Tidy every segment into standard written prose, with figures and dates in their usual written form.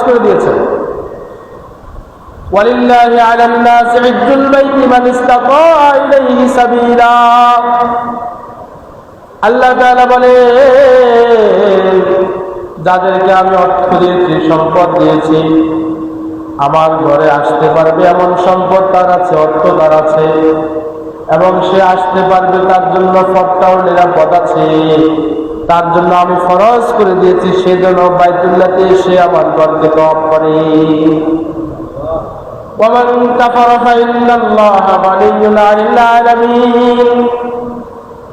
করে দিয়েছেন। ওয়ালিল্লাহি আলান নাসি হিজ্জুল বাইতি মান ইসতাতা ইলাইহি সাবিলা। আল্লাহ তাআলা বলেন, যাদেরকে আমি অর্থ দিয়েছি, সম্পদ দিয়েছি, আমার ঘরে আসতে পারবে এমন সম্পদ তার আছে, অর্থ তার আছে, এবং সে আসতে পারবে, তার জন্য পথটাও নিরাপদ আছে, তার জন্য আমি ফরজ করে দিয়েছি সে যেন বাইতুল্লাহতে এসে আমার ঘরকে তওয়াফ করে। ওয়ামান কাফারা ফাইন্নাল্লাহা গানিয়্যুন আনিল আলামিন।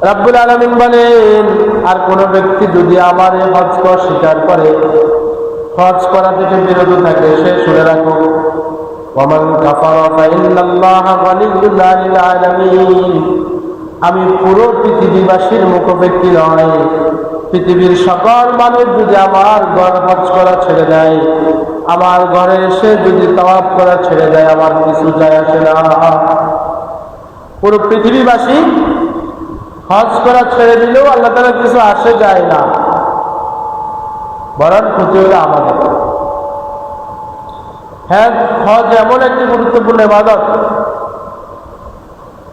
রাব্বুল আলামিন বলেন, আর কোন ব্যক্তি যদি আমার এই হজকে অস্বীকার করে, হজ করা থেকে বিরত থাকে, সে শুনে রাখুক, ওয়ামান কাফারা ফাইন্নাল্লাহা গানিয়্যুন আনিল আলামিন। আমি পুরো পৃথিবীবাসীর মুখব্যক্তি নয়, পৃথিবীর সকল মানুষ যদি আমার ঘর হজ করা ছেড়ে দেয়, আমার ঘরে এসে যদি তাওয়াফ করা ছেড়ে দেয়, আমার কিছু যায় আসে না। পুরো পৃথিবীবাসী হজ করা ছেড়ে দিলেও আল্লাহ তাআলা কিছু আসে যায় না, বরং ক্ষতি হলো আমাদের। হ্যাঁ, হজ এমন একটি গুরুত্বপূর্ণ ইবাদত,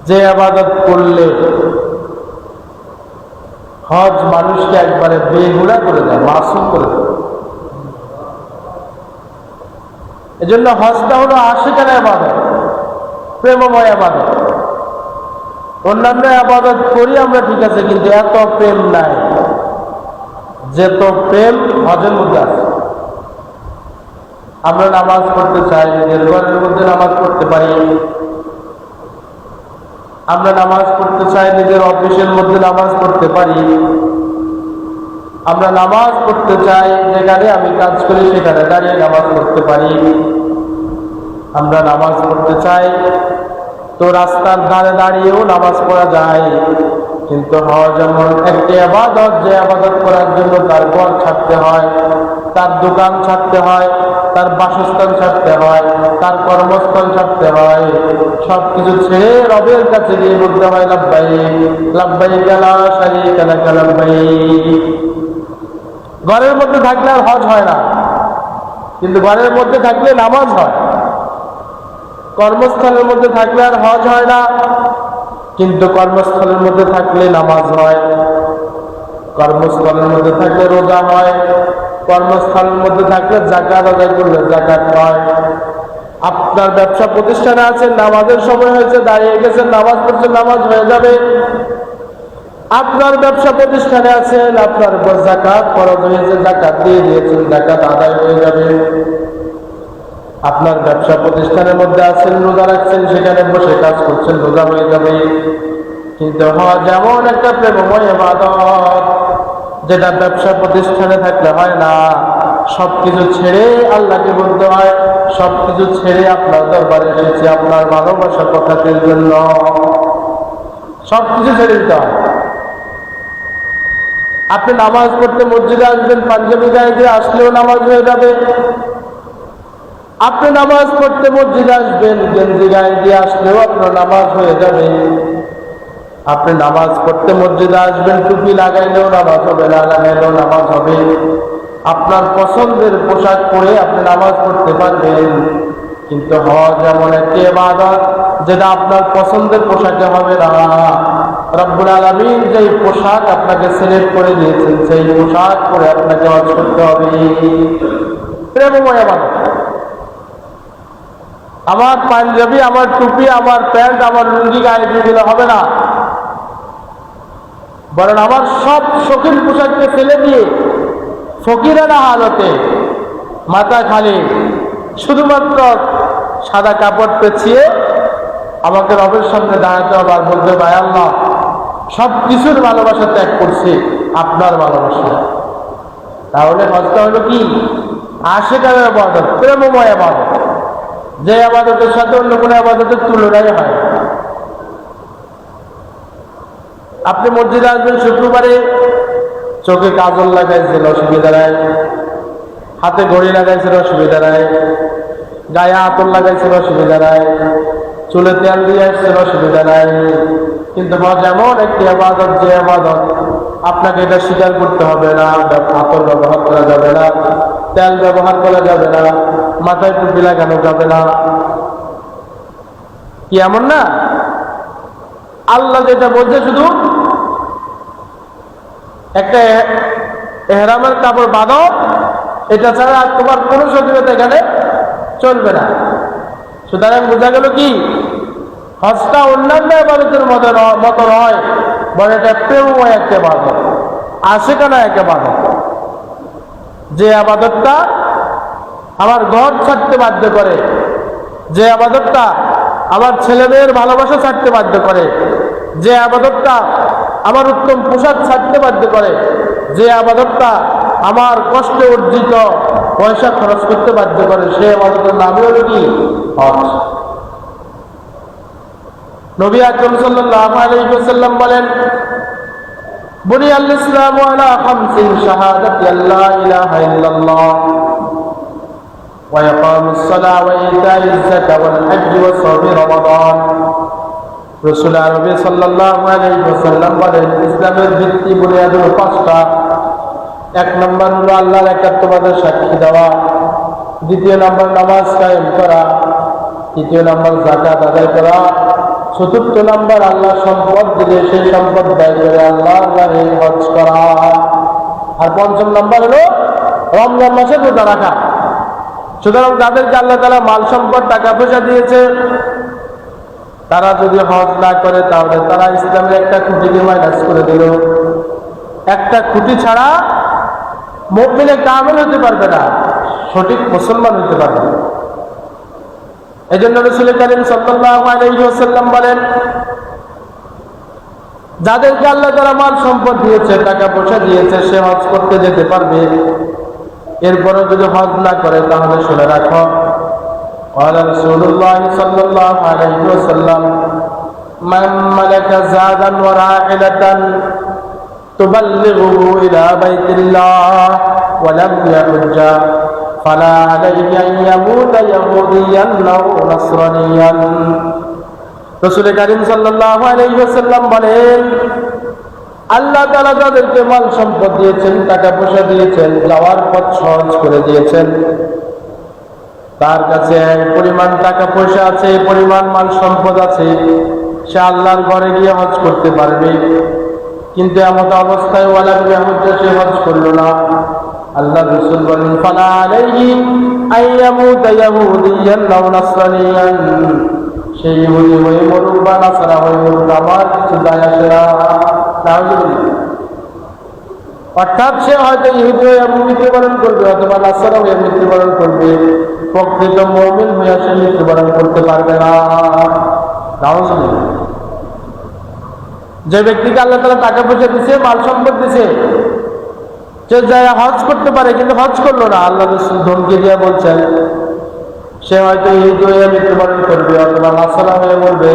যে ইবাদত করলে হজ মানুষকে একবারে বেহুলা করে দেয়, মাসুম করে দেয়। এজন্য হজটা হলো আশিকানা ইবাদত, প্রেমময় ইবাদত। অন্যান্য ইবাদত করি আমরা, ঠিক আছে, কিন্তু এত প্রেম নাই যেত প্রেম হজের মধ্যে আছে। আমরা নামাজ পড়তে চাই, নিজের ঘরের মধ্যে নামাজ পড়তে পারি। আমরা নামাজ পড়তে চাই, নিজের অফিসের মধ্যে নামাজ পড়তে পারি। আমরা নামাজ পড়তে চাই, যেখানে আমি কাজ করি সেখানে দাঁড়িয়ে নামাজ পড়তে পারি। আমরা নামাজ পড়তে চাই তো রাস্তার ধারে দাঁড়িয়েও নামাজ পড়া যায়। কিন্তু হজ এমন একটি ইবাদত, যে ইবাদত করার জন্য তার ঘর ছাড়তে হয়, তার দোকান ছাড়তে হয়, তার বাসস্থান ছাড়তে হয়, তার কর্মস্থল ছাড়তে হয়, সবকিছু ছেড়ে রবের কাছে গিয়ে বলতে হয় লাব্বাইক লাব্বাইক লা শারীকা লাক লাব্বাইক। ঘরের মধ্যে থাকলে আর হজ হয় না, কিন্তু ঘরের মধ্যে থাকলে নামাজ হয়। কর্মস্থলের মধ্যে থাকলে আর হজ হয় না, কিন্তু কর্মস্থলের মধ্যে থাকলে নামাজ হয়। কর্মস্থলের মধ্যে থাকলে রোজা হয়, কর্মস্থলের মধ্যে থাকলে যাকাত আদায় করলে যাকাত হয়। আপনার ব্যবসা প্রতিষ্ঠানে আছেন, নামাজের সময় হয়েছে, দাঁড়িয়ে গেছেন, নামাজ পড়ছেন, নামাজ হয়ে যাবে। আপনার ব্যবসা প্রতিষ্ঠানে আছেন, আপনার উপর যাকাত ফরজ হয়েছে, যাকাত দিয়ে দিয়েছেন, যাকাত আদায় হয়ে যাবে। আপনার ব্যবসা প্রতিষ্ঠানের মধ্যে আছেন, রোজা রাখছেন, সেখানে বসে কাজ করছেন, রোজা হয়ে যাবে। কিন্তু হজ এমন একটা প্রেমময় ইবাদত, যেটা ব্যবসা প্রতিষ্ঠানে থাকলে হয় না। সবকিছু ছেড়ে আল্লাহকে বলতে হয়, সবকিছু ছেড়ে আপনার দরবারে এসেছি আপনার ভালোবাসা প্রকাশের জন্য। সবকিছু ছেড়ে দিতে হয়। আপনি নামাজ পড়তে মসজিদে আসবেন, পাঞ্জাবি গায়ে দিয়ে আসলেও নামাজ হয়ে যাবে। আপনি নামাজ পড়তে মসজিদে আসবেন, গেঞ্জি গায়ে দিয়ে আসলেও আপনার নামাজ হয়ে যাবে। আপনি নামাজ পড়তে মসজিদে আসবেন, টুপি লাগাইলেও নামাজ হবে, না লাগাইলেও নামাজ হবে। আপনার পছন্দের পোশাক পরে আপনি নামাজ পড়তে পারবেন। কিন্তু হজ এমন একটি ইবাদত, যেটা আপনার পছন্দের পোশাকে হবে না। রব্বুল আলামিন যেই পোশাক আপনাকে সিলেক্ট করে দিয়েছেন, সেই পোশাক পরে আপনাকে হজ করতে হবে। প্রেমময় ইবাদত। আমার পাঞ্জাবি, আমার টুপি, আমার প্যান্ট, আমার লুঙ্গি গায়ে দিয়ে দিলে হবে না, বরং আমার সব শৌখিন পোশাককে ফেলে দিয়ে ফকিরানা হালতে, মাথা খালি, শুধুমাত্র সাদা কাপড় পেঁচিয়ে আমাকে রবের সামনে দাঁড়াতে হবে আর বলতে হবে, আল্লাহ, সব কিছুর ভালোবাসা ত্যাগ করছি আপনার ভালোবাসা। তাহলে হজটা হলো কি? আশিকানা ইবাদত, প্রেমময় ইবাদত, যে ইবাদতের সাথে অন্য কোনো ইবাদতের তুলনাই হয়। আপনি মসজিদে আসবেন শুক্রবারে, চোখে কাজল লাগাইছেন, অসুবিধা নাই। হাতে ঘড়ি লাগাইছেন, অসুবিধা নাই। গায়ে আতর লাগাইছেন, অসুবিধা নাই। চুলে তেল দিয়ে আসছেন, অসুবিধা নাই। কিন্তু হজ এমন একটি ইবাদত, যে ইবাদত আপনাকে এটা স্বীকার করতে হবে না, আতর ব্যবহার করা যাবে না, তেল ব্যবহার করা যাবে না, মাথায় টুপি লাগানো যাবে না। কি এমন না? আল্লাহ যেটা বলছে শুধু একটা এহরামের কাপড় বাঁধো, এটা ছাড়া আর তোমার কোনো সজীবতা এখানে চলবে না। সুতরাং বোঝা গেল কি, হজটা অন্যান্য ইবাদতের মতো নয়, বরং এটা প্রেমময় একটা ইবাদত, আশিকানা একটা ইবাদত। যে আবাদতটা আমার ঘর ছাড়তে বাধ্য করে, যে আবাদতটা আমার ছেলেমেয়ের ভালোবাসা ছাড়তে বাধ্য করে, যে আবাদতটা আমার উত্তম পোশাক ছাড়তে বাধ্য করে, যে আবাদতটা আমার কষ্টে অর্জিত পয়সা খরচ করতে বাধ্য করে, সে আবাদতের নামই হলো কি? হজ। নবী আকরাম সাল্লাল্লাহু আলাইহি ওয়াসাল্লাম বলেন, বুনিয়াল ইসলামু আলা খামসিন শাহাদাতি আল্লা ইলাহা ইল্লাল্লাহ ওয়া ইকামিস সালাহ ওয়া ইতাইজ যাকাত ওয়াল হজ্জ ওয়া সাওমি রমাদান। রাসূল আরবি সাল্লাল্লাহু আলাইহি ওয়াসাল্লাম বলেন, ইসলামের ভিত্তি বুনিয়াদ হলো পাঁচটা। এক নম্বর হলো আল্লাহর একাত্মবাদের সাক্ষী দেওয়া, দ্বিতীয় নম্বর নামাজ কায়েম করা, তৃতীয় নম্বর যাকাত আদায় করা, চতুর্থ নম্বর আল্লাহ সম্পদ দিলে সেই সম্পদ ব্যয় করে আল্লাহর রাহে হজ করা, আর পঞ্চম নম্বর হলো রমজান মাসে রোজা রাখা। সুতরাং যাদেরকে আল্লাহ তাআলা মাল সম্পদ টাকা পয়সা দিয়েছে, তারা যদি হজ না করে তাহলে তারা ইসলামের একটা খুঁটিকে মাইনাস করে দিল। একটা খুঁটি ছাড়া মুমিনে কামেল হতে পারবে না, সঠিক মুসলমান হতে পারবে না। এই জন্য রাসূল কারীম সাল্লাল্লাহু আলাইহি ওয়াসাল্লাম বলেন, যাদেরকে আল্লাহ তাআলা মাল সম্পদ দিয়েছে, টাকা পয়সা দিয়েছে, সে হজ করতে যেতে পারবে। এরপরে যদি হজ না করে তাহলে শুনে রাখো, قال رسول الله صلى الله عليه وسلم من ملك زادا وراحلة تبلغه إلى بيت الله ولم يحج فلا عليه أن يموت يهوديا أو نصرانيا। রাসূল কারীম সাল্লাল্লাহু আলাইহি ওয়াসাল্লাম বলেন, আল্লাহ তাআলা যাদেরকে মাল সম্পদ দিয়েছেন, টাকা পয়সা দিয়েছেন, যাওয়ার পথ সহজ করে দিয়েছেন, তার কাছে পরিমাণ টাকা পয়সা আছে, পরিমাণ মাল সম্পদ আছে, সে আল্লাহর ঘরে গিয়ে হজ করতে পারবে। কিন্তু এমন অবস্থায় ওয়ালাম ইয়াহুদ, সে হজ করলো না। আল্লাহ রাসূল বলেন, ফালা আলাইহি আইয়ামুতা ইয়াহুদিয়ান আও নাসরানিয়ান, সেই ইহুদি হয়ে মরুক বা নাসারা হয়ে মরুক, আমার কিছু যায় আসে না। অর্থাৎ সে হয়তো ইহুদি হয়ে মৃত্যুবরণ করবে অথবা নাসারা হয়ে মৃত্যুবরণ করবে, প্রকৃত মুমিন হয়ে সে মৃত্যুবরণ করতে পারবে না। যে ব্যক্তিকে আল্লাহ তাআলা টাকা পয়সা দিছে, মাল সম্পদ দিছে, সে যায় হজ করতে পারে কিন্তু হজ করলো না, আল্লাহ রাসূল ধমকি দিয়ে বলছেন সে হয়তো ইহুদি হয়ে মৃত্যুবরণ করবে অথবা নাসারা হয়ে মরবে,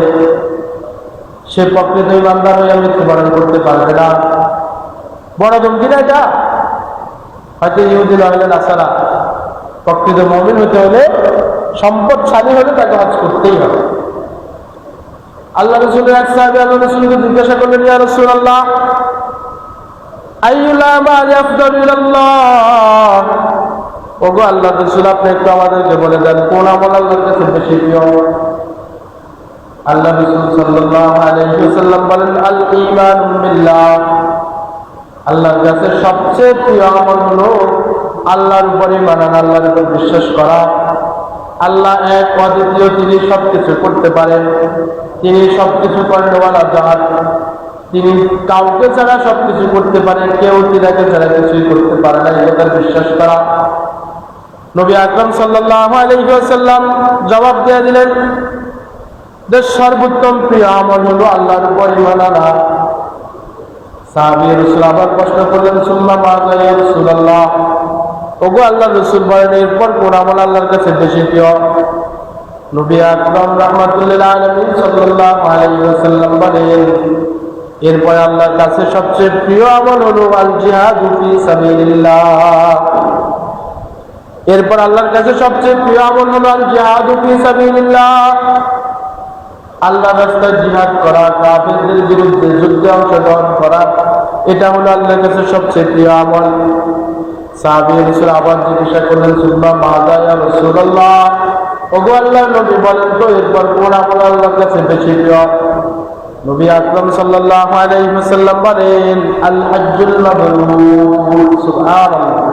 সে প্রকৃত ইমানদার হয়ে মৃত্যুবরণ করতে পারবে না। বড় ধমকি না এটা? হয়তো ইহুদি না হলে নাসারা, প্রকৃত মুমিন হতে হলে, সম্পদশালী হলে তাকে হজ করতেই হবে। আল্লাহ রাসূলের এক সাহাবী আল্লাহ রাসূলকে জিজ্ঞাসা করলেন, ইয়া রাসূলুল্লাহ আইয়ুল আমালি আফদালু ইলাল্লাহ, ওগো আল্লাহ রাসূল, আপনি একটু আমাদেরকে বলে দেন কোন আমল আল্লাহর কাছে বেশি প্রিয়? আল্লাহ রাসূল সাল্লাল্লাহু আলাইহি ওয়াসাল্লাম বলেন, আল ঈমানু বিল্লাহ, আল্লাহর কাছে সবচেয়ে প্রিয় আমল হলো আল্লাহর উপর ঈমান আনা, আল্লাহর উপর বিশ্বাস করা। আল্লাহ এক, অদ্বিতীয়, তিনি সবকিছু করতে পারেন, তিনি সবকিছু করেনওয়ালা জাহান, তিনি কাউকে ছাড়া সবকিছু করতে পারেন, কেউ তিনাকে ছাড়া কিছুই করতে পারে না, এটা বিশ্বাস করা। নবী আকরাম সাল্লাল্লাহু আলাইহি ওয়াসাল্লাম জবাব দিয়ে দিলেন যে সর্বোত্তম প্রিয় আমল হলো আল্লাহর উপর ঈমান আনা। সাহাবী রাসূল আবার প্রশ্ন করলেন, সুম্মা মাযা ইয়া রাসূলুল্লাহ, ওগো আল্লাহর রাসূল বলেন এরপর কোন আমল আল্লাহর কাছে বেশি প্রিয়? নবী আকরাম রাহমাতুল্লিল আলামিন সাল্লাল্লাহু আলাইহি ওয়াসাল্লাম বলেন, এরপর আল্লাহর কাছে সবচেয়ে প্রিয় আমল হলো আল জিহাদু ফি সাবিলিল্লাহ। এরপর আল্লাহর কাছে সবচেয়ে প্রিয় আমল হলো আল জিহাদু ফি সাবিলিল্লাহ, আল্লাহর রাস্তায় জিহাদ করা, কাফিরদের বিরুদ্ধে যুদ্ধে অংশগ্রহণ করা, এটা হলো আল্লাহর কাছে সবচেয়ে প্রিয় আমল। সাহাবী রাসূল আবার জিজ্ঞাসা করলেন, সুম্মা মাযা ইয়া রাসূলুল্লাহ, ওগো আল্লাহর নবী বলেন তো এরপর কোন আমল আল্লাহর কাছে বেশি প্রিয়? নবী আকরাম সাল্লাল্লাহু আলাইহি ওয়াসাল্লাম বলেন, আল হজ্জুল মাবরুর। সুবহানাল্লাহ।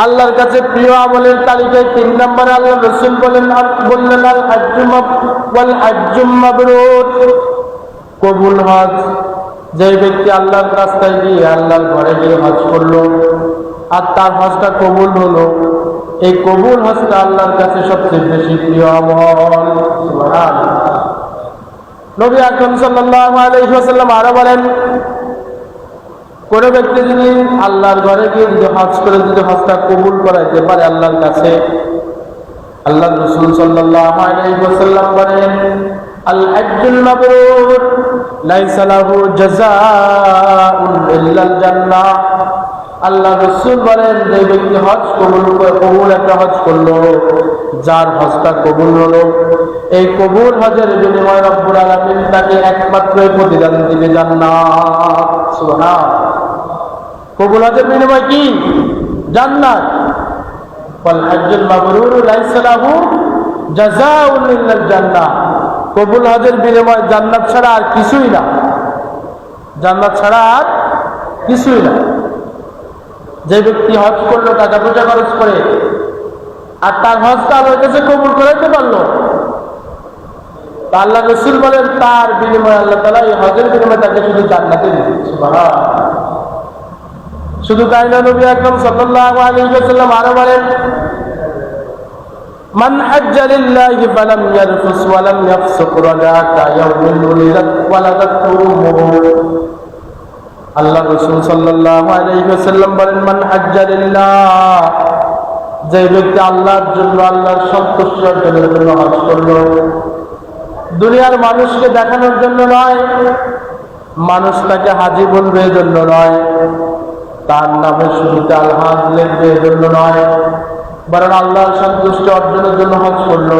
আল্লাহর কাছে প্রিয় আমলের তালিকায় 3 নম্বরে আল্লাহ রাসূল বললেন আল হজ্জুম মাবরুর, কবুল হজ। যে ব্যক্তি আল্লাহর রাস্তায় গিয়ে আল্লাহর ঘরে গিয়ে হজ করলো আর তার হজটা কবুল হলো, এই কবুল হজটা আল্লাহর কাছে সবচেয়ে বেশি প্রিয় আমল। সুবহানাল্লাহ। নবী আকরাম সাল্লাল্লাহু আলাইহি ওয়াসাল্লাম আরো বলেন, কোন ব্যক্তি যদি আল্লাহর ঘরে গিয়ে যদি হজ করে যদি হজটা কবুল করাইতে পারে আল্লাহর কাছে, আল্লাহ রাসূল সাল্লাল্লাহু আলাইহি ওয়াসাল্লাম বলেন, আল হজ্জুল মাবরুর লাইসা লাহু জাযাউন ইল্লাল জান্নাহ। আল্লাহ রাসূল বলেন, যে ব্যক্তি হজ কবুল একটা হজ করলো, যার হজটা কবুল হলো, এই কবুল হজের বিনিময়ে রব্বুল আলামিন তাকে একমাত্র প্রতিদান দিবে জান্নাত। সুবহানাল্লাহ। কবুল হজের বিনিময় কি? জান্নাত। ওয়াল হজ্জুল মাবরুর লাইসা লাহু জাযাউন ইল্লাল জান্নাহ। কবুল হজের বিনিময় জান্নাত ছাড়া আর কিছুই না, জান্নাত ছাড়া আর কিছুই না। যে ব্যক্তি হজ করলো, টাকা পয়সা খরচ করে, আর তার হজটা আল্লাহর কাছে কবুল করাইতে পারলো, আল্লাহ রাসূল বলেন তার বিনিময়ে আল্লাহ তাআলা এই হজের বিনিময়ে তাকে শুধু জান্নাতে দিবেন। সুবহানাল্লাহ। শুধু তাই না, নবী আকরাম সাল্লাল্লাহু আলাইহি ওয়াসাল্লাম আরো বলেন, মান হাজ্জা লিল্লাহি ফালাম ইয়ারফুস ওয়া লাম ইয়াফসুক রাজা ইয়াউমিন ওয়ালাদাতহু উম্মুহু। আল্লাহ রাসূল সাল্লাল্লাহু আলাইহি ওয়াসাল্লাম বলেন, মান হাজ্জা লিল্লাহ, যে ব্যক্তি আল্লাহর জন্য আল্লাহর সন্তুষ্টি অর্জনের জন্য হজ করলো, দুনিয়ার মানুষকে দেখানোর জন্য নয়, মানুষ তাকে হাজী বলবে এজন্য নয়, তার নামে শুরুতে আল হাজ লিখবে এজন্য নয়, বরং আল্লাহর সন্তুষ্টি অর্জনের জন্য হজ করলো।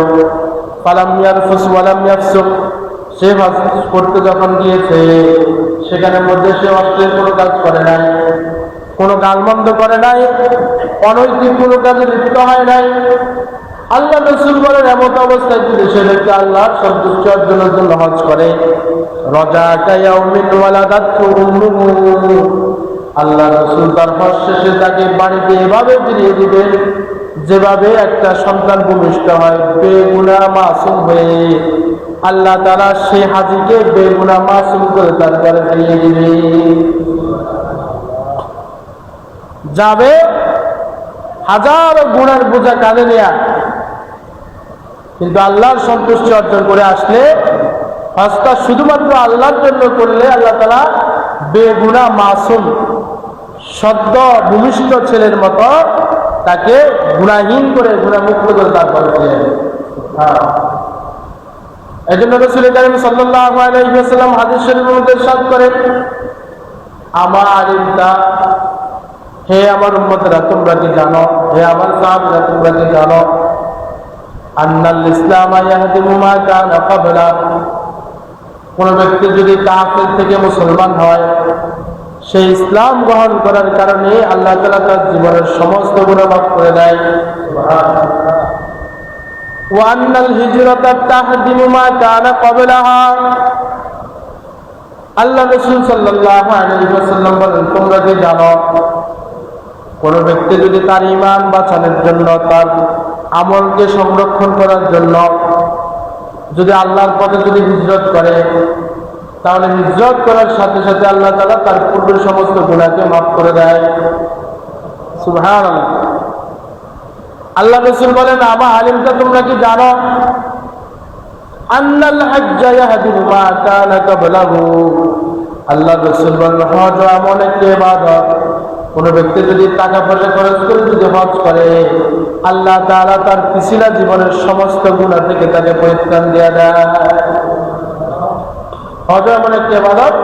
ফালাম ইয়ারফুস ওয়া লাম ইয়াফসুক, সে হজ করতে যখন গিয়েছে সেখানে মধ্যে সে অশ্লীল কোনো কাজ করে নাই, কোনো গালমন্দ করে নাই, অনৈতিক কোনো কাজে লিপ্ত হয় নাই। আল্লাহ রাসূল বলেন, এমন অবস্থায় যদি সে ব্যক্তি আল্লাহর সন্তুষ্টি অর্জনের জন্য হজ করে, রাজা ইয়াউমিন ওয়ালাদাতহু উম্মুহু, আল্লাহ রাসূল তার হজ শেষে তাকে বাড়িতে এভাবে ফিরিয়ে দিবেন যেভাবে একটা সন্তান ভূমিষ্ঠ হয় বেগুনাহ মাসুম হয়ে। আল্লাহ তাআলা সেই হাজীকে বেগুনাহ মাসুম করে তারপরে ফিরিয়ে দিবে। যাবে হাজারো গুনার বোঝা কাঁধে নেয়া, কিন্তু আল্লাহর সন্তুষ্টি অর্জন করে আসলে, হজটা শুধুমাত্র আল্লাহর জন্য করলে আল্লাহ তাআলা বেগুনাহ মাসুম সদ্য ভূমিষ্ঠ ছেলের মতো তাকে গুনাহীন করে গুনাহমুক্ত করে তারপরে ফিরিয়ে দেবে। এই জন্য রাসূল কারীম সাল্লাল্লাহু আলাইহি ওয়াসাল্লাম হাদিস শরীফের মধ্যে ইরশাদ করেন, আমার ইমতা, হে আমার উম্মতরা তোমরা কি জানো, হে আমার সাহাবীরা তোমরা কি জানো, আন্নাল ইসলাম ইয়াহদিমু মা কানা ক্বাবলা, কোন ব্যক্তি যদি কাফের থেকে মুসলমান হয়, সেই ইসলাম গ্রহণ করার কারণে আল্লাহ তাআলা তার জীবনের সমস্ত গুনাহ মাফ করে দেয়। সুবহানাল্লাহ। ওয়া আন্নাল হিজরাতা তাহদিমু মা কানা ক্বাবলাহা, আল্লাহ রাসূল সাল্লাল্লাহু আলাইহি ওয়াসাল্লাম বলেন, তোমরা কি জানো, কোন ব্যক্তি যদি তার ঈমান বাঁচানোর জন্য, তার আমলকে সংরক্ষণ করার জন্য যদি আল্লাহর পথে যদি হিজরত করে, তাহলে হিজরত করার সাথে সাথে আল্লাহ তাআলা তার পূর্বের সমস্ত গুনাহকে মাফ করে দেয়। সুবহানাল্লাহ। আল্লাহ রাসূল বলেন, আমা আলিমতা, তোমরা কি জানো, আন্নাল হজ্জা ইয়াহদিমু মা কানা ক্বাবলাহু, আল্লাহ রাসূল বলেন, হজ এমন একটি ইবাদত, কোন ব্যক্তি যদি টাকা পয়সা খরচ করে যদি হজ করে, আল্লাহ তাআলা তার পিছলা জীবনের সমস্ত গুনাহ থেকে তাকে পরিত্রাণ দিয়ে দেয়। হজ এমন একটি ইবাদত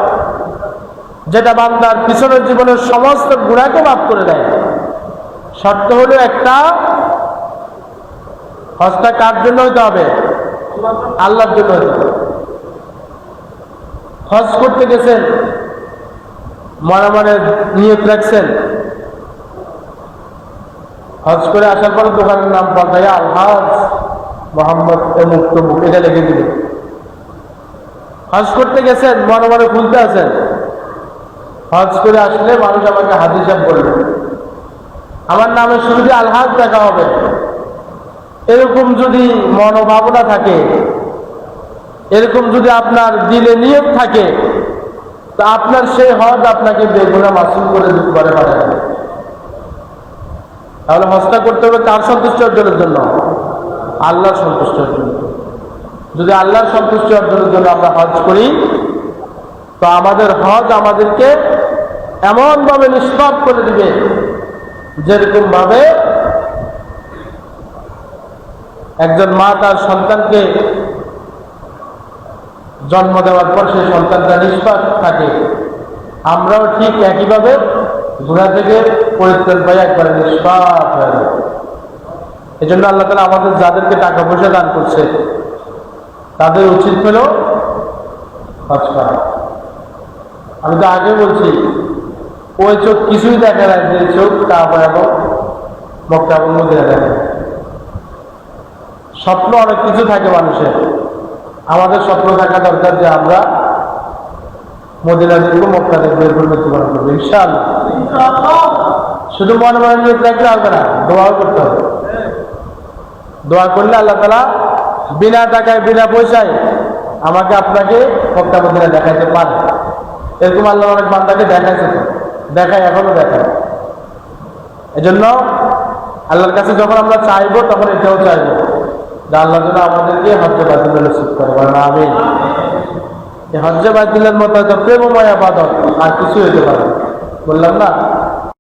যেটা বান্দার পিছনের জীবনের সমস্ত গুনাহকে মাফ করে দেয়। শর্ত হলো একটা, হজটা কার জন্য হইতে হবে? আল্লাহর জন্য হইতে হবে। হজ করতে গেছেন, মনে মনে নিয়ত রাখছেন হজ করে আসার পর দোকানের নাম পাল্টাইয়া আলহাজ মোহাম্মদ মুখ তমুক এটা লিখে দিল। হজ করতে গেছেন, মনে মনে খুলতে আছেন, হজ করে আসলে মানুষ আমাকে হাজি সাহেব বলবে, আমার নামের শুরুতে আলহাজ দেখা হবে। এরকম যদি মনোভাবনা থাকে, এরকম যদি আপনার দিলে নিয়ত থাকে, তা আপনার সেই হজ আপনাকে বেগুনা মাসুল করে দিতে পারে। তাহলে হজটা করতে হবে কার সন্তুষ্টি অর্জনের জন্য? আল্লাহর সন্তুষ্টি অর্জনের জন্য। যদি আল্লাহর সন্তুষ্টি অর্জনের জন্য আমরা হজ করি, তো আমাদের হজ আমাদেরকে এমন ভাবে নিষ্পাপ করে দিবে, যেরকম ভাবে একজন মা তার সন্তানকে জন্ম দেওয়ার পর সেই সন্তানটা নিষ্পাপ থাকে, আমরাও ঠিক একইভাবে গুনাহ থেকে পরিত্রাণ পাই, একবারে নিষ্পাপ হয়ে যায়। এই জন্য আল্লাহ তাআলা আমাদের যাদেরকে টাকা পয়সা দান করছে, তাদের উচিত হলো হজ করা। আমি তো আগে বলছি, ওই চোখ কিছুই দেখা যায়, যে চোখ কাবা এবং মক্কা এবং মদিনা দেখে। স্বপ্ন অনেক কিছু থাকে মানুষের, আমাদের স্বপ্ন থাকা দরকার যে আমরা মদিনা দেখবো, মক্কা দেখবো, এরপর মৃত্যুবরণ করবো ইনশাআল্লাহ। শুধু মনে মনে নিয়ে দেখলে হবে না, দোয়াও করতে হবে। দোয়া করলে আল্লাহ তাআলা বিনা টাকায় বিনা পয়সায় আমাকে আপনাকে মক্কা মদিনা দেখাইতে পারে। এরকম আল্লাহ অনেক বান্দাকে দেখাইছে, দেখায়, এখনো দেখায়। এজন্য আল্লাহর কাছে যখন আমরা চাইবো, তখন এটাও চাইবো যে আল্লাহ যেন আমাদেরকে হজ্জে বাইতুল্লাহ নসিব করে। বলেন আমিন। এই হজ্জে বাইতুল্লাহর মতো প্রেমময় ইবাদত আর কিছু হতে পারে, বললাম না।